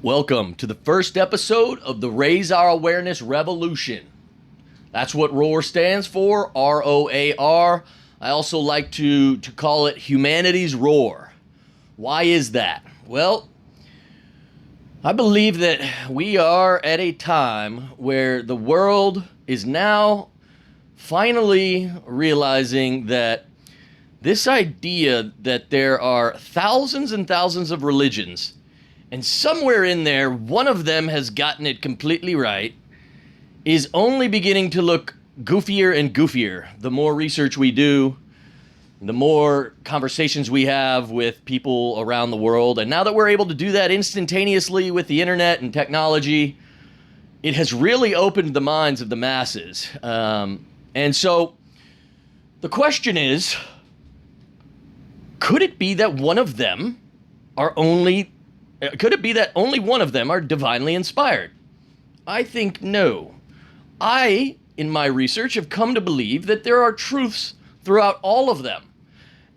Welcome to the first episode of the Raise Our Awareness Revolution. That's what ROAR stands for, R-O-A-R. I also like to call it humanity's roar. Why is that? Well, I believe that we are at a time where the world is now finally realizing that this idea that there are thousands and thousands of religions, and somewhere in there, one of them has gotten it completely right, is only beginning to look goofier and goofier. The more research we do, the more conversations we have with people around the world. And now that we're able to do that instantaneously with the internet and technology, it has really opened the minds of the masses. And so the question is, could it be that one of them are only... Could it be that only one of them are divinely inspired? I think no. I, in my research, have come to believe that there are truths throughout all of them.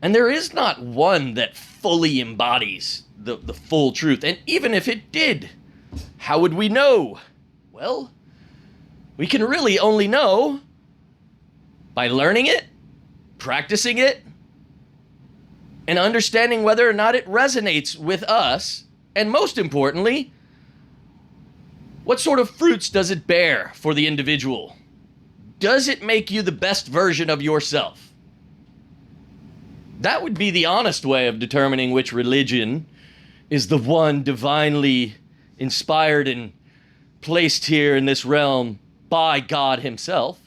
And there is not one that fully embodies the full truth. And even if it did, how would we know? Well, we can really only know by learning it, practicing it, and understanding whether or not it resonates with us. And most importantly, what sort of fruits does it bear for the individual? Does it make you the best version of yourself? That would be the honest way of determining which religion is the one divinely inspired and placed here in this realm by God himself.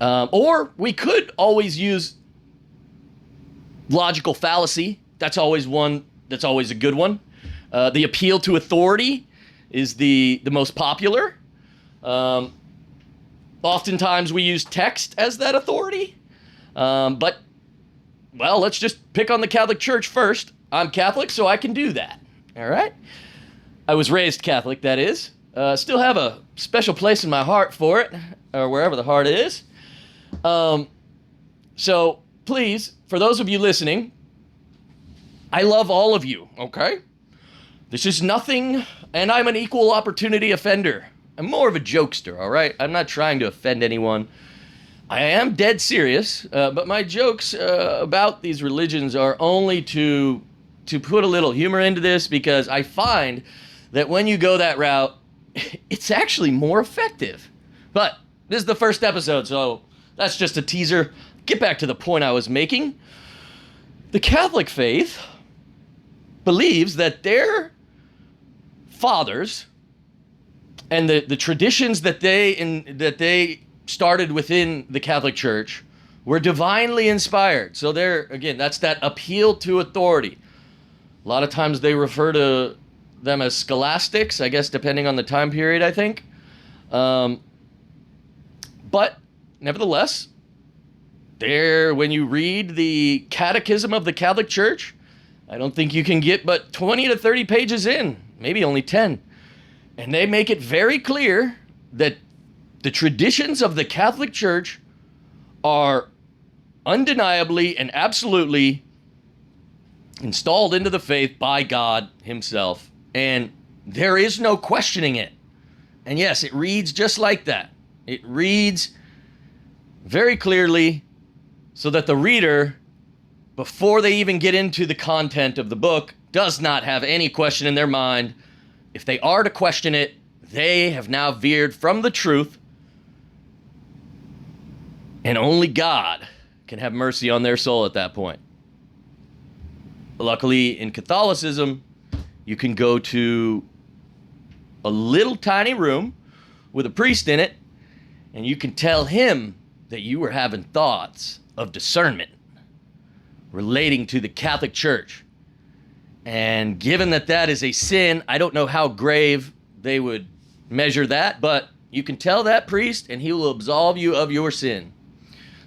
Or we could always use logical fallacy. That's always a good one. The appeal to authority is the most popular. Oftentimes we use text as that authority. But, well, let's just pick on the Catholic Church first. I'm Catholic, so I can do that. All right? I was raised Catholic, that is. Still have a special place in my heart for it, or wherever the heart is. So, please, for those of you listening, I love all of you, okay? This is nothing, and I'm an equal opportunity offender. I'm more of a jokester, all right? I'm not trying to offend anyone. I am dead serious, but my jokes about these religions are only to put a little humor into this, because I find that when you go that route, it's actually more effective. But this is the first episode, so that's just a teaser. Get back to the point I was making. The Catholic faith believes that their fathers and the traditions that they started within the Catholic Church were divinely inspired. So that's that appeal to authority. A lot of times they refer to them as scholastics, I guess, depending on the time period, I think. But nevertheless, when you read the Catechism of the Catholic Church, I don't think you can get but 20 to 30 pages in, maybe only 10. And they make it very clear that the traditions of the Catholic Church are undeniably and absolutely installed into the faith by God himself. And there is no questioning it. And yes, it reads just like that. It reads very clearly so that the reader, before they even get into the content of the book, does not have any question in their mind. If they are to question it, they have now veered from the truth, and only God can have mercy on their soul at that point. Luckily, in Catholicism, you can go to a little tiny room with a priest in it, and you can tell him that you were having thoughts of discernment relating to the Catholic Church. And given that that is a sin, I don't know how grave they would measure that, but you can tell that priest and he will absolve you of your sin.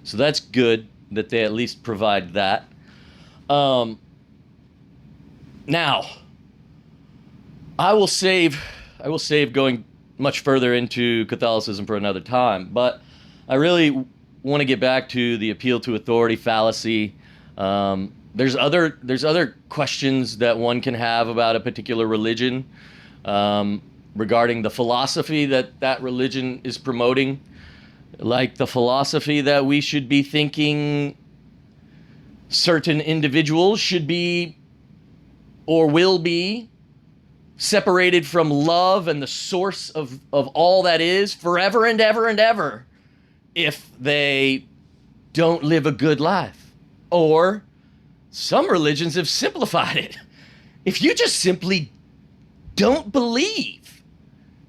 So that's good that they at least provide that. Now, I will save going much further into Catholicism for another time, but I really want to get back to the appeal to authority fallacy. There's other questions that one can have about a particular religion, regarding the philosophy that religion is promoting, like the philosophy that we should be thinking certain individuals should be or will be separated from love and the source of all that is forever and ever and ever if they don't live a good life. Or some religions have simplified it. If you just simply don't believe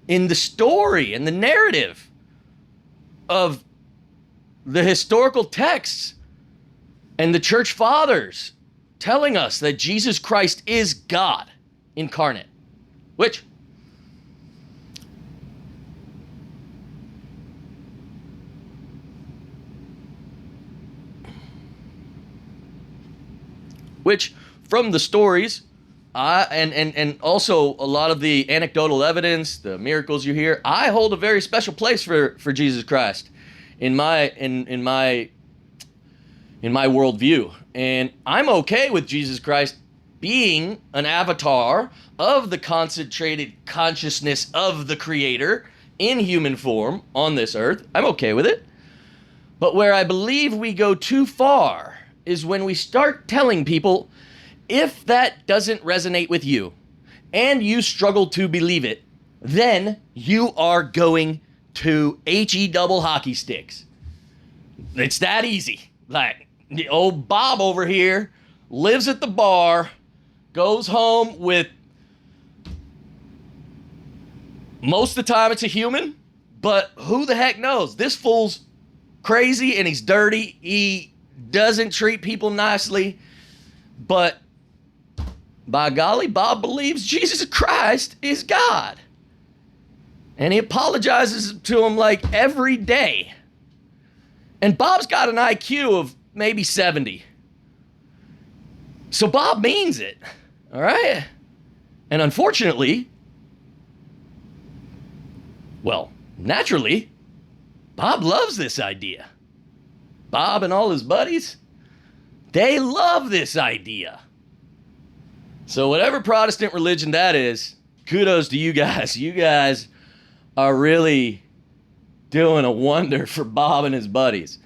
in the story and the narrative of the historical texts and the church fathers telling us that Jesus Christ is God incarnate, which from the stories, and also a lot of the anecdotal evidence, the miracles you hear, I hold a very special place for Jesus Christ in my worldview. And I'm okay with Jesus Christ being an avatar of the concentrated consciousness of the Creator in human form on this earth. I'm okay with it. But where I believe we go too far is when we start telling people, if that doesn't resonate with you and you struggle to believe it, then you are going to HE double hockey sticks. It's that easy. Like, the old Bob over here lives at the bar, goes home with, most of the time it's a human, but who the heck knows? This fool's crazy and he's dirty. He doesn't treat people nicely, but by golly, Bob believes Jesus Christ is God. And he apologizes to him like every day. And Bob's got an IQ of maybe 70. So Bob means it, all right? And unfortunately, well, naturally, Bob loves this idea. Bob and all his buddies, they love this idea. So whatever Protestant religion that is, kudos to you guys. You guys are really doing a wonder for Bob and his buddies.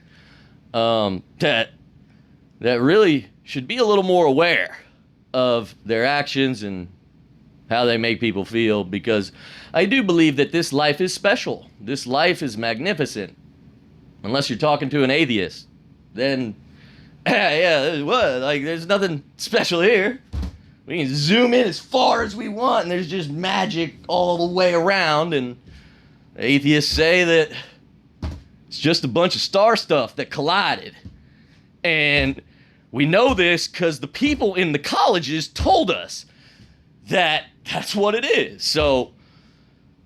That really should be a little more aware of their actions and how they make people feel, because I do believe that this life is special. This life is magnificent. Unless you're talking to an atheist, then yeah, what? Like, there's nothing special here. We can zoom in as far as we want, and there's just magic all the way around. And atheists say that it's just a bunch of star stuff that collided. And we know this because the people in the colleges told us that that's what it is. So,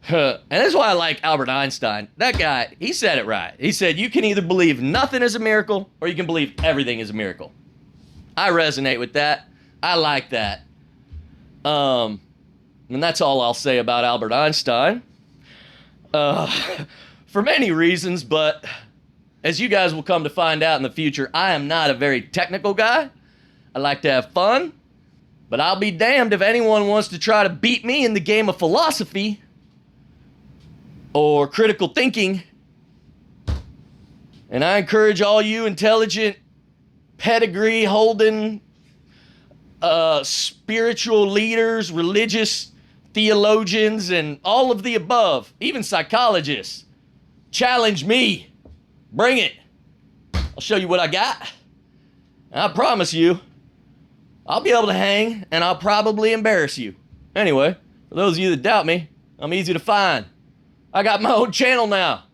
and that's why I like Albert Einstein. That guy, he said it right. He said, you can either believe nothing is a miracle or you can believe everything is a miracle. I resonate with that. I like that. And that's all I'll say about Albert Einstein. For many reasons, but as you guys will come to find out in the future, I am not a very technical guy. I like to have fun, but I'll be damned if anyone wants to try to beat me in the game of philosophy or critical thinking. And I encourage all you intelligent, pedigree holding, spiritual leaders, religious theologians, and all of the above, even psychologists, challenge me. Bring it. I'll show you what I got. And I promise you, I'll be able to hang, and I'll probably embarrass you. Anyway, for those of you that doubt me, I'm easy to find. I got my own channel now.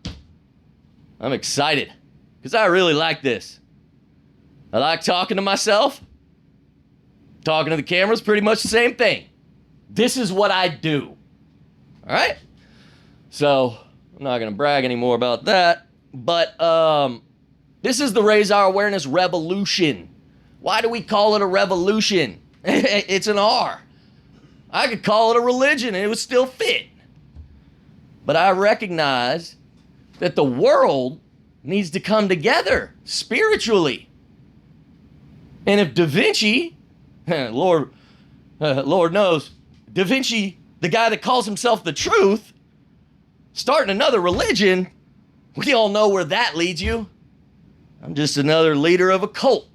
I'm excited, because I really like this. I like talking to myself. Talking to the camera's pretty much the same thing. This is what I do. All right? So, I'm not going to brag anymore about that. But, this is the Raise Our Awareness Revolution. Why do we call it a revolution? It's an R. I could call it a religion and it would still fit. But I recognize that the world needs to come together spiritually. And if Da Vinci, Lord knows, Da Vinci, the guy that calls himself the truth, starting another religion, we all know where that leads you. I'm just another leader of a cult.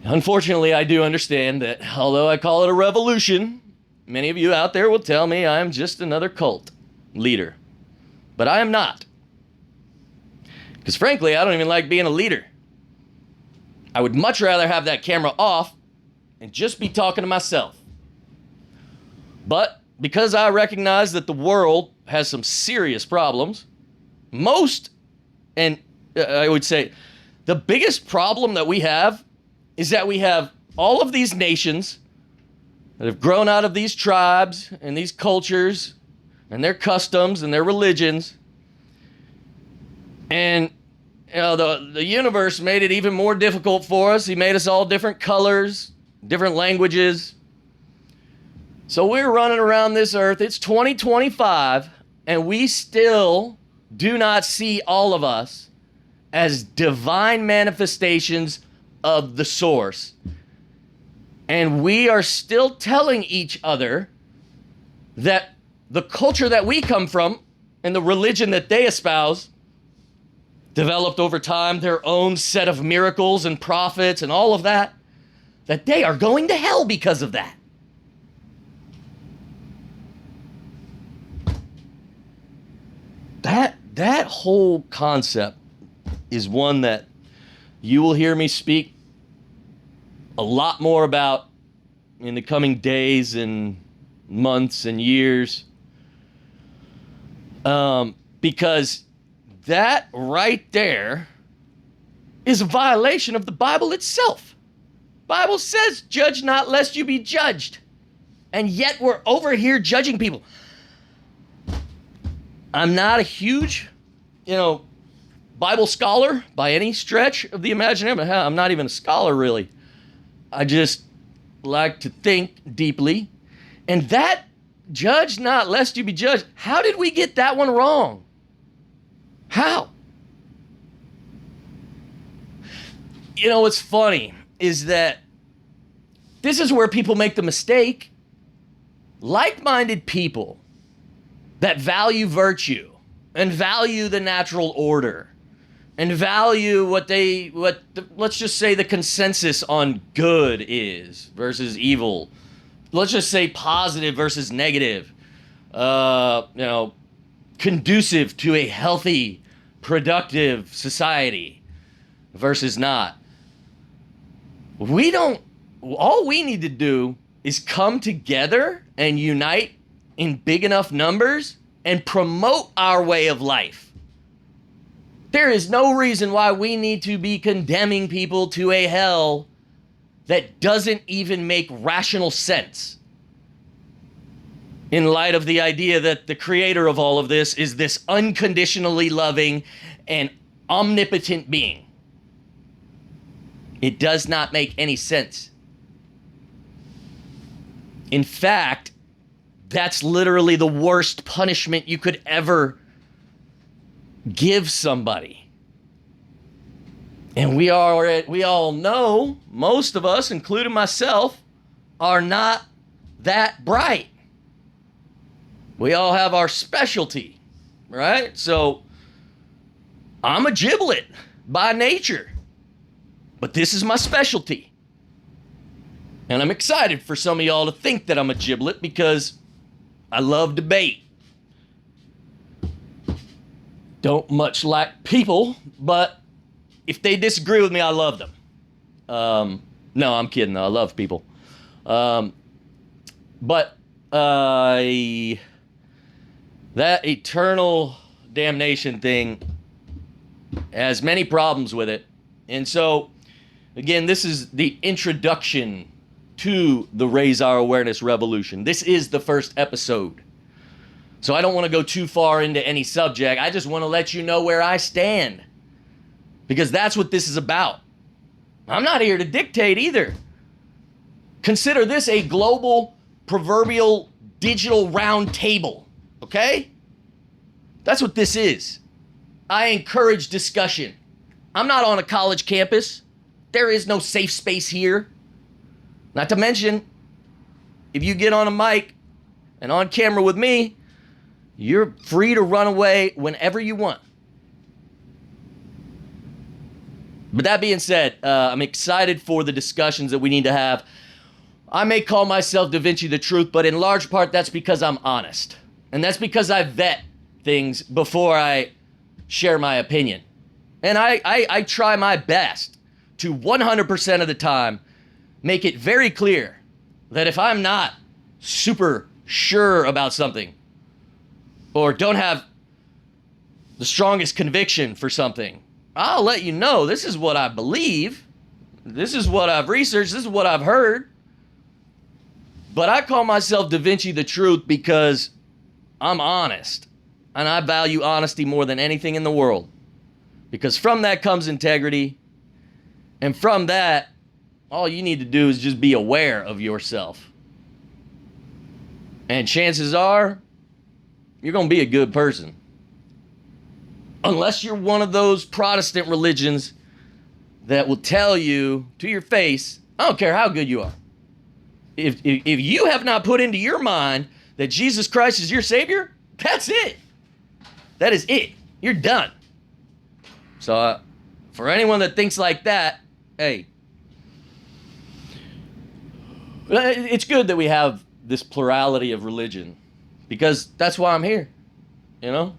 Unfortunately, I do understand that although I call it a revolution, many of you out there will tell me I am just another cult leader. But I am not. Because frankly, I don't even like being a leader. I would much rather have that camera off and just be talking to myself. But because I recognize that the world has some serious problems, I would say the biggest problem that we have is that we have all of these nations that have grown out of these tribes and these cultures and their customs and their religions. And the universe made it even more difficult for us. He made us all different colors, different languages. So we're running around this earth. It's 2025, and we still do not see all of us as divine manifestations of the source. And we are still telling each other that the culture that we come from and the religion that they espouse developed over time their own set of miracles and prophets and all of that they are going to hell because of that. That whole concept is one that you will hear me speak a lot more about in the coming days and months and years. Because that right there is a violation of the Bible itself. Bible says, judge not lest you be judged. And yet we're over here judging people. I'm not a huge, Bible scholar by any stretch of the imagination. I'm not even a scholar, really. I just like to think deeply. And that judge not lest you be judged, how did we get that one wrong? How? What's funny is that this is where people make the mistake. Like-minded people that value virtue and value the natural order and value let's just say the consensus on good is versus evil. Let's just say positive versus negative. Conducive to a healthy, productive society versus not. All we need to do is come together and unite in big enough numbers and promote our way of life. There is no reason why we need to be condemning people to a hell that doesn't even make rational sense in light of the idea that the creator of all of this is this unconditionally loving and omnipotent being. It does not make any sense. In fact, that's literally the worst punishment you could ever give somebody. And we all know, most of us, including myself, are not that bright. We all have our specialty, right? So I'm a giblet by nature, but this is my specialty. And I'm excited for some of y'all to think that I'm a giblet because I love debate. Don't much like people, but if they disagree with me, I love them. No, I'm kidding though. I love people. But that eternal damnation thing has many problems with it. And so, again, this is the introduction to the Raise Our Awareness Revolution. This is the first episode. So I don't want to go too far into any subject. I just want to let you know where I stand. Because that's what this is about. I'm not here to dictate either. Consider this a global, proverbial, digital round table. Okay? That's what this is. I encourage discussion. I'm not on a college campus. There is no safe space here. Not to mention, if you get on a mic and on camera with me, you're free to run away whenever you want. But that being said, I'm excited for the discussions that we need to have. I may call myself Da Vinci the Truth, but in large part, that's because I'm honest. And that's because I vet things before I share my opinion. And I try my best to 100% of the time make it very clear that if I'm not super sure about something or don't have the strongest conviction for something, I'll let you know this is what I believe. This is what I've researched. This is what I've heard. But I call myself Da Vinci the Truth because I'm honest. And I value honesty more than anything in the world. Because from that comes integrity. And from that, all you need to do is just be aware of yourself. And chances are, you're going to be a good person. Unless you're one of those Protestant religions that will tell you to your face, I don't care how good you are. If you have not put into your mind that Jesus Christ is your Savior, that's it. That is it. You're done. So for anyone that thinks like that, hey, it's good that we have this plurality of religion because that's why I'm here, you know?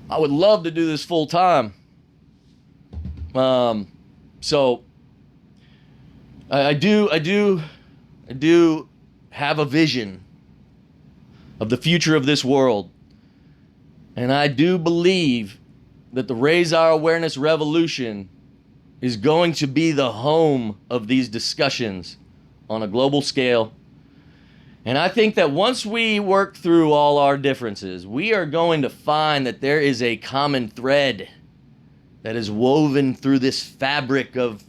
I would love to do this full time. So I do have a vision of the future of this world. And I do believe that the Raise Our Awareness Revolution is going to be the home of these discussions on a global scale. And I think that once we work through all our differences, we are going to find that there is a common thread that is woven through this fabric of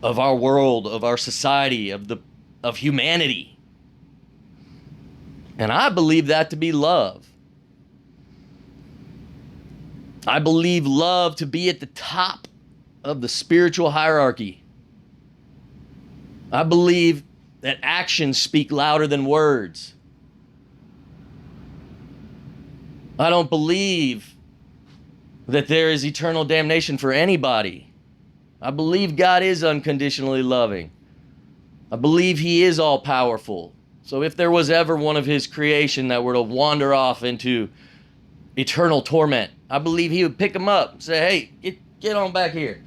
our world, of our society, of humanity. And I believe that to be love. I believe love to be at the top of the spiritual hierarchy. I believe that actions speak louder than words. I don't believe that there is eternal damnation for anybody. I believe God is unconditionally loving. I believe He is all powerful. So if there was ever one of His creation that were to wander off into eternal torment, I believe He would pick them up and say, hey, get on back here.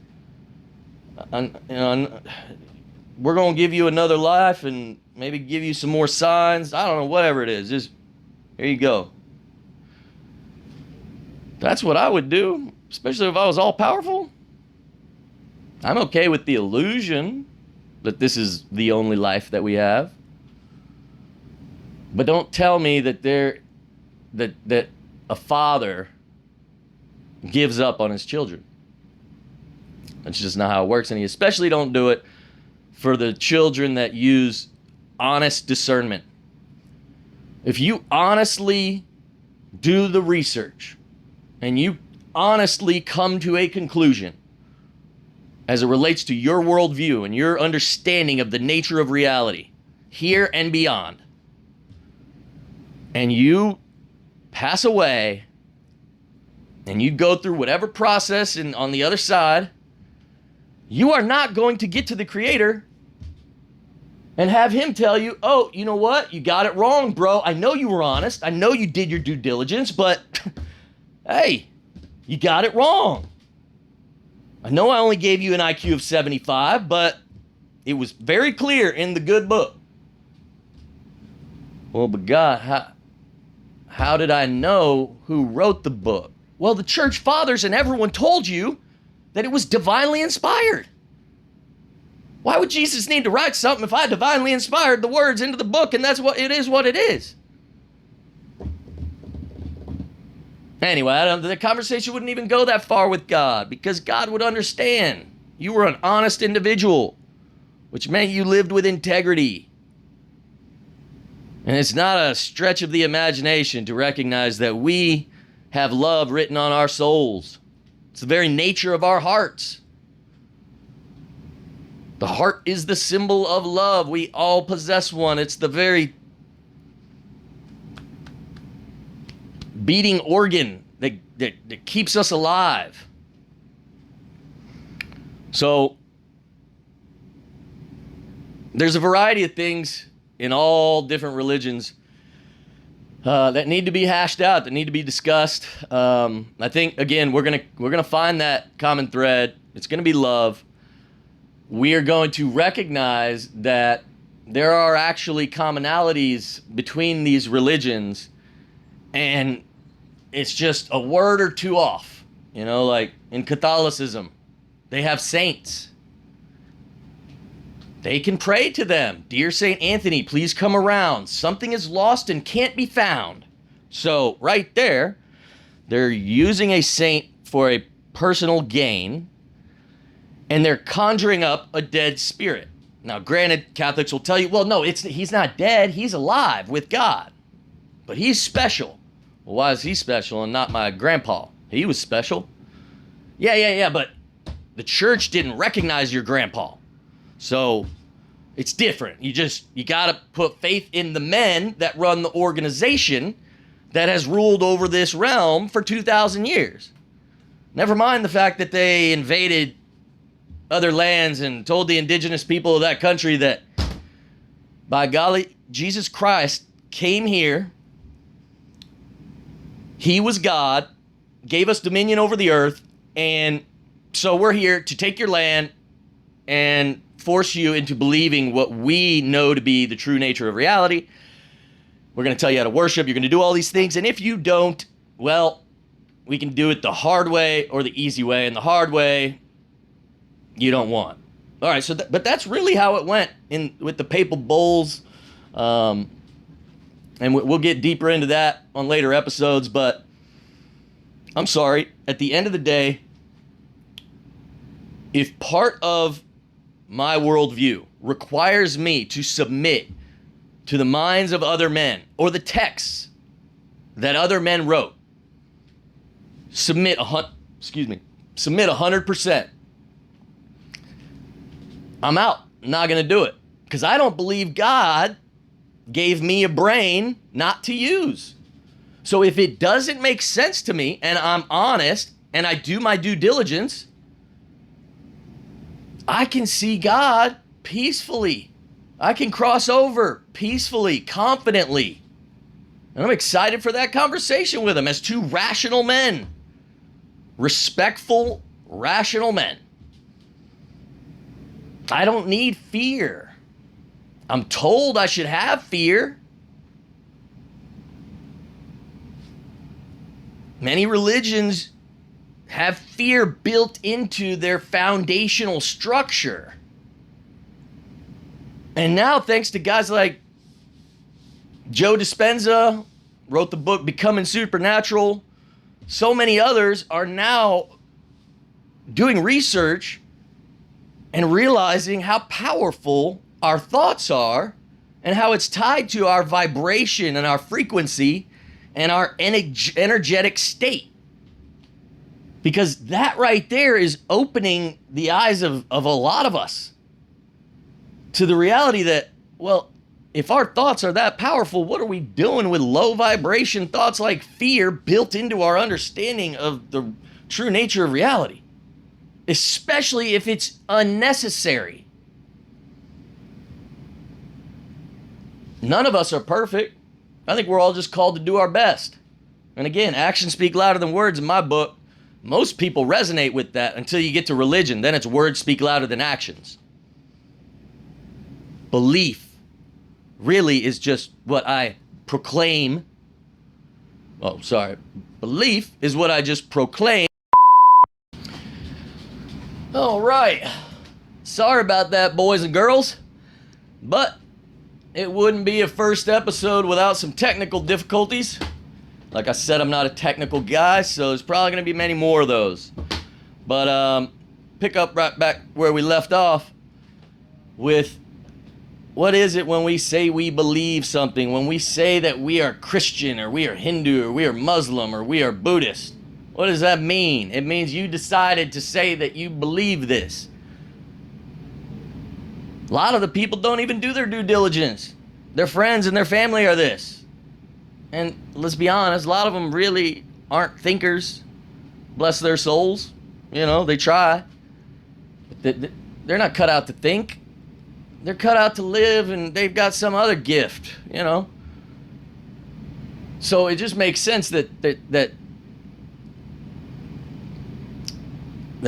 We're going to give you another life and maybe give you some more signs. I don't know, whatever it is. Just, here you go. That's what I would do, especially if I was all powerful. I'm okay with the illusion that this is the only life that we have. But don't tell me that that a father gives up on his children. That's just not how it works. And you especially don't do it for the children that use honest discernment. If you honestly do the research and you honestly come to a conclusion as it relates to your worldview and your understanding of the nature of reality here and beyond, and you pass away and you go through whatever process and on the other side, you are not going to get to the Creator and have Him tell you, oh, you know what? You got it wrong, bro. I know you were honest. I know you did your due diligence, but hey, you got it wrong. I know I only gave you an IQ of 75, but it was very clear in the good book. Well, but God, how did I know who wrote the book? Well, the church fathers and everyone told you that it was divinely inspired. Why would Jesus need to write something if I divinely inspired the words into the book and that's what it is? Anyway, the conversation wouldn't even go that far with God because God would understand. You were an honest individual, which meant you lived with integrity. And it's not a stretch of the imagination to recognize that we have love written on our souls. It's the very nature of our hearts. The heart is the symbol of love. We all possess one. It's the very beating organ that keeps us alive. So there's a variety of things in all different religions that need to be hashed out, that need to be discussed. I think, again, we're gonna find that common thread. It's gonna be love. We are going to recognize that there are actually commonalities between these religions, and it's just a word or two off. You know, like in Catholicism, they have saints. They can pray to them. Dear Saint Anthony, please come around. Something is lost and can't be found. So right there, they're using a saint for a personal gain, and they're conjuring up a dead spirit. Now, granted, Catholics will tell you, well, no, he's not dead. He's alive with God. But he's special. Well, why is he special and not my grandpa? He was special. Yeah, but the church didn't recognize your grandpa. So it's different. You got to put faith in the men that run the organization that has ruled over this realm for 2,000 years. Never mind the fact that they invaded other lands and told the indigenous people of that country that, by golly, Jesus Christ came here. He was God, gave us dominion over the earth, and so we're here to take your land and force you into believing what we know to be the true nature of reality. We're going to tell you how to worship. You're going to do all these things. And if you don't, well, we can do it the hard way or the easy way. And the hard way, you don't want. All right, so but that's really how it went with the papal bulls. And we'll get deeper into that on later episodes. But I'm sorry, at the end of the day, if part of my worldview requires me to submit to the minds of other men or the texts that other men wrote, submit 100%. I'm out. I'm not going to do it because I don't believe God gave me a brain not to use. So if it doesn't make sense to me and I'm honest and I do my due diligence, I can see God peacefully. I can cross over peacefully, confidently. And I'm excited for that conversation with him as two rational men. Respectful, rational men. I don't need fear. I'm told I should have fear. Many religions have fear built into their foundational structure. And now, thanks to guys like Joe Dispenza, wrote the book Becoming Supernatural, so many others are now doing research and realizing how powerful our thoughts are and how it's tied to our vibration and our frequency and our energetic state. Because that right there is opening the eyes of a lot of us to the reality that, well, if our thoughts are that powerful, what are we doing with low vibration thoughts like fear built into our understanding of the true nature of reality? Especially if it's unnecessary. None of us are perfect. I think we're all just called to do our best. And again, actions speak louder than words in my book. Most people resonate with that until you get to religion. Then it's words speak louder than actions. Belief really is just what I proclaim. Oh, sorry. Belief is what I just proclaim. All right. Sorry about that, boys and girls. But it wouldn't be a first episode without some technical difficulties. Like I said, I'm not a technical guy, so there's probably going to be many more of those. But pick up right back where we left off with what is it when we say we believe something, when we say that we are Christian or we are Hindu or we are Muslim or we are Buddhist? What does that mean? It means you decided to say that you believe this. A lot of the people don't even do their due diligence. Their friends and their family are this. And let's be honest, a lot of them really aren't thinkers. Bless their souls. You know, they try. But they're not cut out to think. They're cut out to live, and they've got some other gift, you know. So it just makes sense that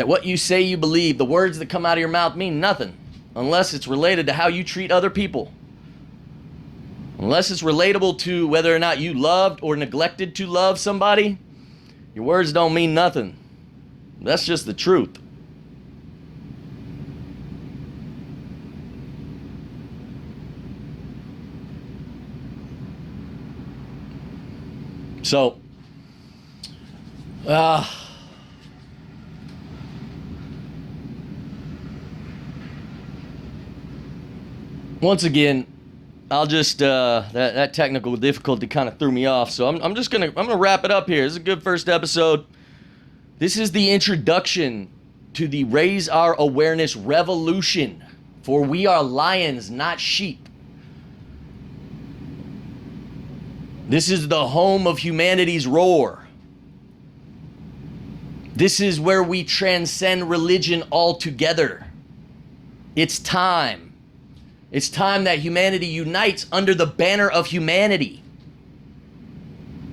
what you say you believe, the words that come out of your mouth mean nothing unless it's related to how you treat other people. Unless it's relatable to whether or not you loved or neglected to love somebody, your words don't mean nothing. That's just the truth. So, once again, I'll just that technical difficulty kind of threw me off. So I'm gonna wrap it up here. This is a good first episode. This is the introduction to the Raise Our Awareness revolution. For we are lions, not sheep. This is the home of humanity's roar. This is where we transcend religion altogether. It's time. It's time that humanity unites under the banner of humanity.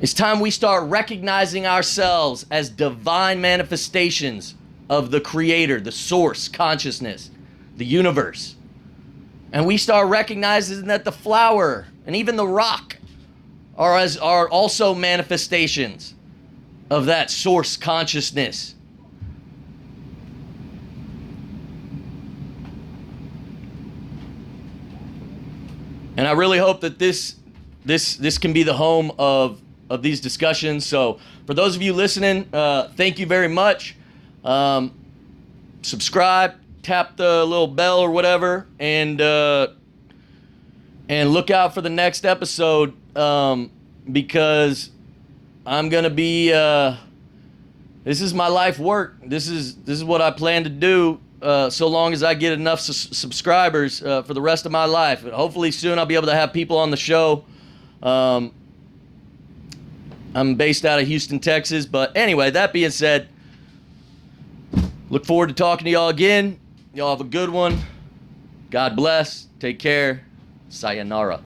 It's time we start recognizing ourselves as divine manifestations of the Creator, the source, consciousness, the universe. And we start recognizing that the flower and even the rock are also manifestations of that source consciousness. And I really hope that this can be the home of these discussions. So for those of you listening, thank you very much. Subscribe, tap the little bell or whatever, and look out for the next episode, because I'm gonna be this is my life work. This is what I plan to do, so long as I get enough subscribers for the rest of my life. Hopefully soon I'll be able to have people on the show. I'm based out of Houston, Texas, but anyway, that being said, look forward to talking to y'all again. Y'all have a good one. God bless. Take care. Sayonara.